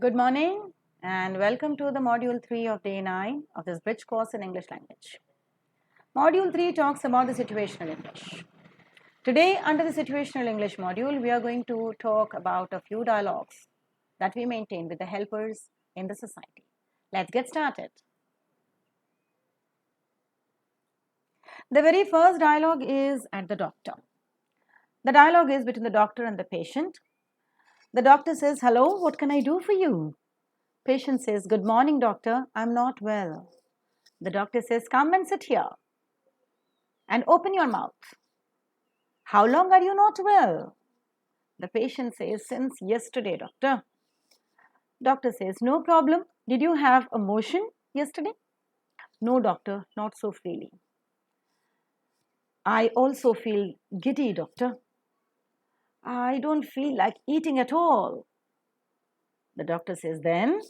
Good morning and welcome to the Module 3 of Day 9 of this bridge course in English language. Module 3 talks about the situational English. Today, under the situational English module, we are going to talk about a few dialogues that we maintain with the helpers in the society. Let's get started. The very first dialogue is at the doctor. The dialogue is between the doctor and the patient. The doctor says, "Hello, what can I do for you?" Patient says, "Good morning, doctor. I'm not well." The doctor says, "Come and sit here and open your mouth. How long are you not well?" The patient says, "Since yesterday, doctor." Doctor says, "No problem. Did you have a motion yesterday?" "No, doctor, not so freely." "I also feel giddy, doctor. I don't feel like eating at all." The doctor says, "Then?"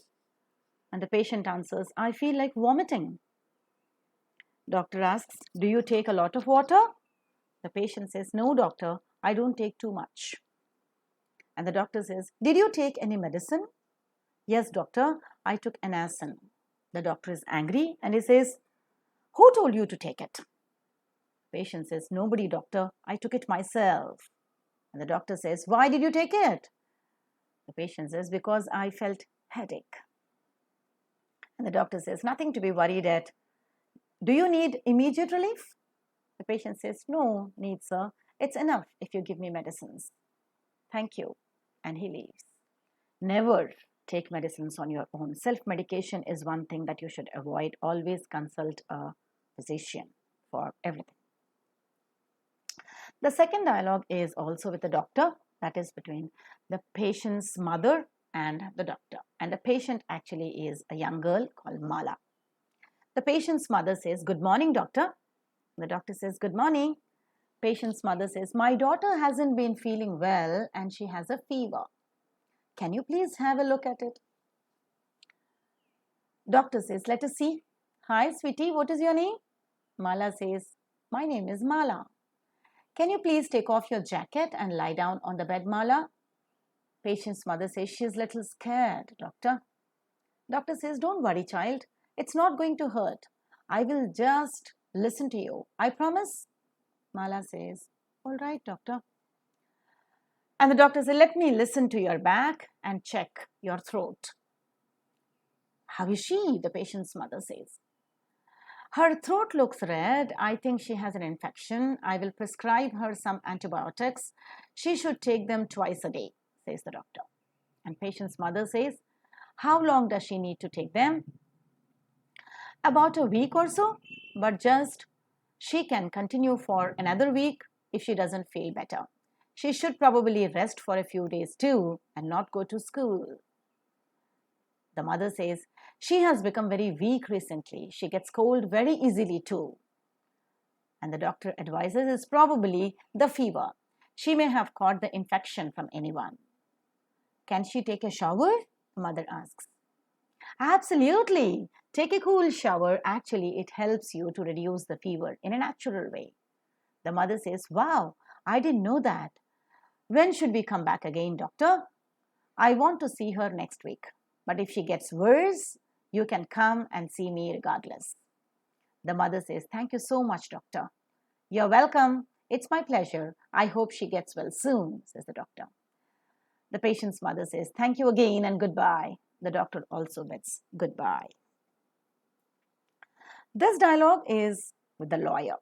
And the patient answers, "I feel like vomiting." Doctor asks, "Do you take a lot of water?" The patient says, "No, doctor, I don't take too much." And the doctor says, "Did you take any medicine?" "Yes, doctor, I took anacin." The doctor is angry and he says, "Who told you to take it?" Patient says, "Nobody, doctor, I took it myself." And the doctor says, "Why did you take it?" The patient says, "Because I felt headache." And the doctor says, "Nothing to be worried at. Do you need immediate relief?" The patient says, "No need, sir. It's enough if you give me medicines. Thank you." And he leaves. Never take medicines on your own. Self-medication is one thing that you should avoid. Always consult a physician for everything. The second dialogue is also with the doctor, that is between the patient's mother and the doctor. And the patient actually is a young girl called Mala. The patient's mother says, "Good morning, doctor." The doctor says, "Good morning." Patient's mother says, "My daughter hasn't been feeling well and she has a fever. Can you please have a look at it?" Doctor says, "Let us see." "Hi, sweetie, what is your name?" Mala says, "My name is Mala." "Can you please take off your jacket and lie down on the bed, Mala?" Patient's mother says, "She's a little scared, doctor." Doctor says, "Don't worry, child. It's not going to hurt. I will just listen to you. I promise." Mala says, "All right, doctor." And the doctor says, "Let me listen to your back and check your throat." "How is she?" the patient's mother says. "Her throat looks red. I think she has an infection. I will prescribe her some antibiotics. She should take them twice a day," says the doctor. And patient's mother says, "How long does she need to take them?" "About a week or so, but just she can continue for another week if she doesn't feel better. She should probably rest for a few days too and not go to school." The mother says, "She has become very weak recently. She gets cold very easily too." And the doctor advises it's probably the fever. She may have caught the infection from anyone. "Can she take a shower?" the mother asks. "Absolutely. Take a cool shower. Actually, it helps you to reduce the fever in a natural way." The mother says, "Wow, I didn't know that. When should we come back again, doctor?" "I want to see her next week. But if she gets worse, you can come and see me regardless." The mother says, "Thank you so much, doctor." "You're welcome. It's my pleasure. I hope she gets well soon," says the doctor. The patient's mother says, "Thank you again and goodbye." The doctor also bids goodbye. This dialogue is with the lawyer.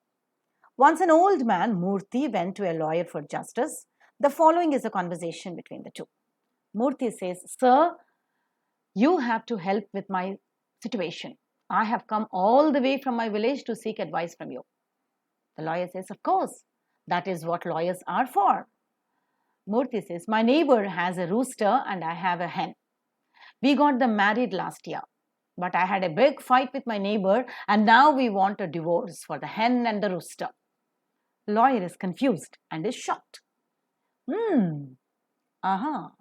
Once an old man, Murthy, went to a lawyer for justice. The following is a conversation between the two. Murthy says, "Sir, you have to help with my situation. I have come all the way from my village to seek advice from you." The lawyer says, "Of course, that is what lawyers are for." Murthy says, "My neighbor has a rooster and I have a hen. We got them married last year, but I had a big fight with my neighbor and now we want a divorce for the hen and the rooster." Lawyer is confused and is shocked. Aha.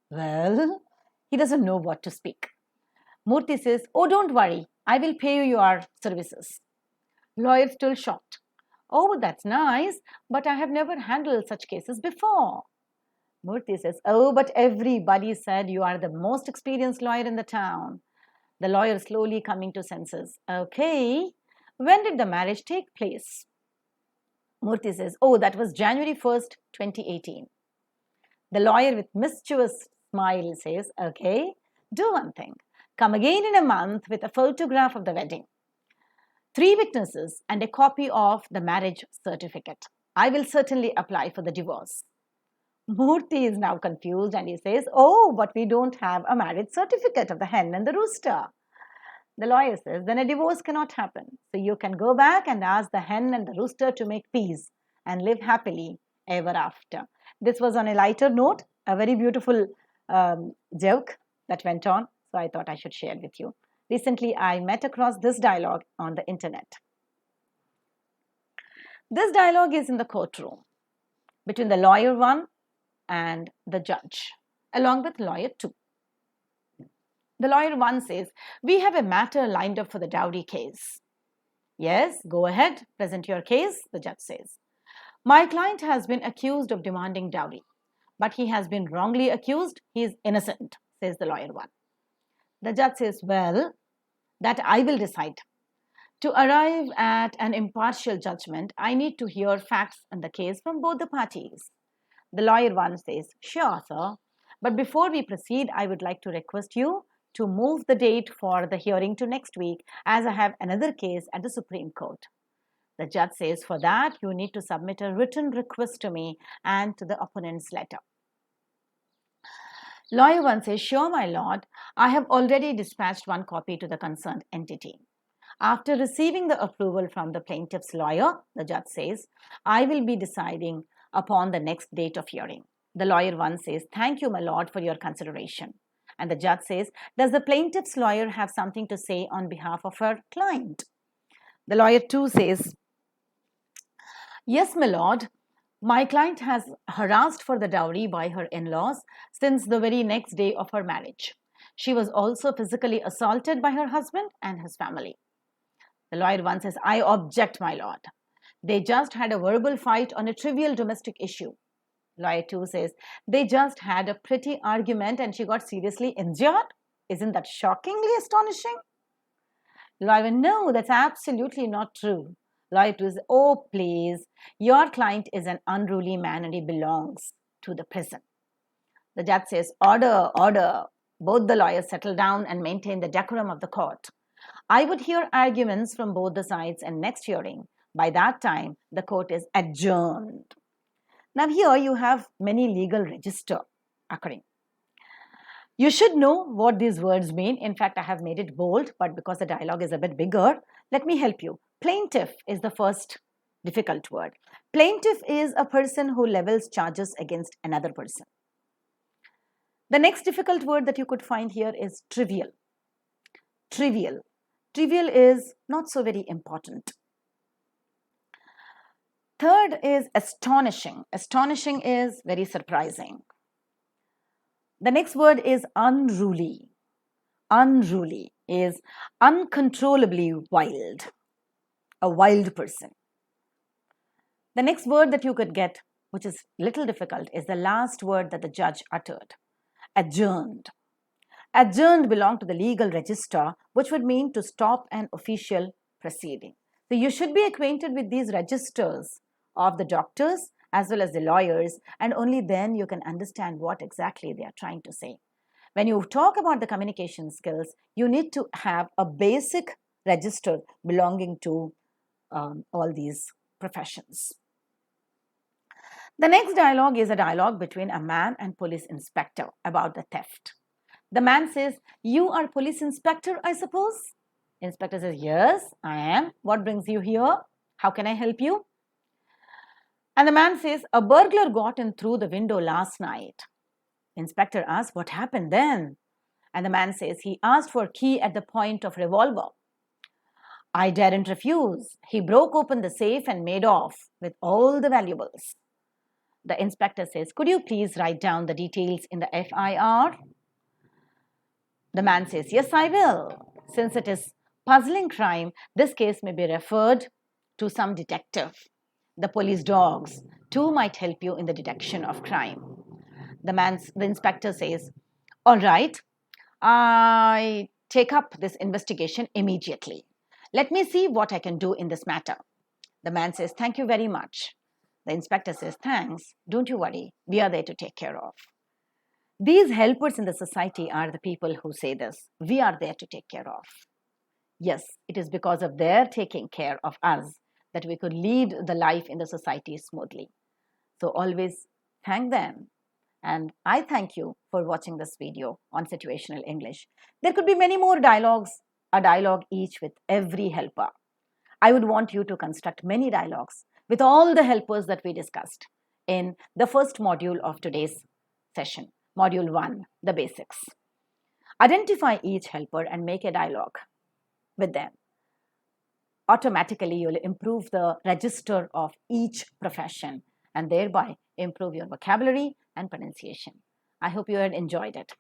Well, he doesn't know what to speak. Murthy says, "Oh, don't worry. I will pay you your services." Lawyer still shocked. "Oh, that's nice, but I have never handled such cases before." Murthy says, oh, but everybody said you are the most experienced lawyer in the town. The lawyer slowly coming to senses. Okay, when did the marriage take place? Murthy says, oh, that was January 1st, 2018. The lawyer with mischievous smile says, okay, do one thing. Come again in a month with a photograph of the wedding, 3 witnesses, and a copy of the marriage certificate. I will certainly apply for the divorce. Murthy is now confused and he says, oh, but we don't have a marriage certificate of the hen and the rooster. The lawyer says, then a divorce cannot happen. So you can go back and ask the hen and the rooster to make peace and live happily ever after. This was on a lighter note, a very beautiful joke that went on. So I thought I should share it with you. Recently, I met across this dialogue on the internet. This dialogue is in the courtroom between the lawyer 1 and the judge, along with lawyer 2. The lawyer 1 says, we have a matter lined up for the dowry case. Yes, go ahead, present your case, the judge says. My client has been accused of demanding dowry, but he has been wrongly accused. He is innocent, says the lawyer 1. The judge says, well, that I will decide. To arrive at an impartial judgment, I need to hear facts in the case from both the parties. The lawyer 1 says, sure, sir. But before we proceed, I would like to request you to move the date for the hearing to next week, as I have another case at the Supreme Court. The judge says, for that, you need to submit a written request to me and to the opponent's letter. Lawyer 1 says, sure, my lord, I have already dispatched one copy to the concerned entity. After receiving the approval from the plaintiff's lawyer, the judge says, I will be deciding upon the next date of hearing. The lawyer 1 says, thank you, my lord, for your consideration. And the judge says, does the plaintiff's lawyer have something to say on behalf of her client? The lawyer 2 says, yes, my lord. My client has harassed for the dowry by her in-laws since the very next day of her marriage. She was also physically assaulted by her husband and his family. The lawyer 1 says, I object, my lord. They just had a verbal fight on a trivial domestic issue. Lawyer 2 says, they just had a pretty argument and she got seriously injured. Isn't that shockingly astonishing? Lawyer 1, no, that's absolutely not true. Lawyer 2 says, oh, please, your client is an unruly man and he belongs to the prison. The judge says, order, order. Both the lawyers settle down and maintain the decorum of the court. I would hear arguments from both the sides in next hearing. By that time, the court is adjourned. Now here you have many legal register occurring. You should know what these words mean. In fact, I have made it bold, but because the dialogue is a bit bigger, let me help you. Plaintiff is the first difficult word. Plaintiff is a person who levels charges against another person. The next difficult word that you could find here is trivial. Trivial. Trivial is not so very important. Third is astonishing. Astonishing is very surprising. The next word is unruly. Unruly is uncontrollably wild. A wild person. The next word that you could get, which is little difficult, is the last word that the judge uttered. Adjourned. Adjourned belong to the legal register, which would mean to stop an official proceeding. So you should be acquainted with these registers of the doctors as well as the lawyers, and only then you can understand what exactly they are trying to say. When you talk about the communication skills, you need to have a basic register belonging to all these professions. The next dialogue is a dialogue between a man and police inspector about the theft. The man says, you are police inspector, I suppose? Inspector says, yes, I am. What brings you here? How can I help you? And the man says, a burglar got in through the window last night. Inspector asks, what happened then? And the man says, he asked for key at the point of revolver. I daren't refuse. He broke open the safe and made off with all the valuables. The inspector says, could you please write down the details in the FIR? The man says, yes, I will. Since it is puzzling crime, this case may be referred to some detective. The police dogs too might help you in the detection of crime. The inspector says, "All right, I take up this investigation immediately. Let me see what I can do in this matter." The man says, "Thank you very much." The inspector says, "Thanks. Don't you worry. We are there to take care of." These helpers in the society are the people who say this. We are there to take care of. Yes, it is because of their taking care of us that we could lead the life in the society smoothly. So always thank them. And I thank you for watching this video on situational English. There could be many more dialogues, a dialogue each with every helper. I would want you to construct many dialogues with all the helpers that we discussed in the first module of today's session, Module 1, the basics. Identify each helper and make a dialogue with them. Automatically, you'll improve the register of each profession and thereby improve your vocabulary and pronunciation. I hope you had enjoyed it.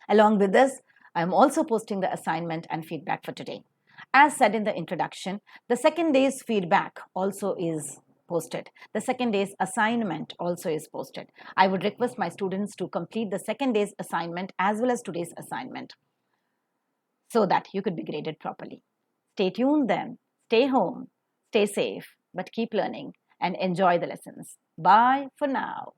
Along with this, I am also posting the assignment and feedback for today. As said in the introduction, the second day's feedback also is posted. The second day's assignment also is posted. I would request my students to complete the second day's assignment as well as today's assignment so that you could be graded properly. Stay tuned then. Stay home, stay safe, but keep learning and enjoy the lessons. Bye for now.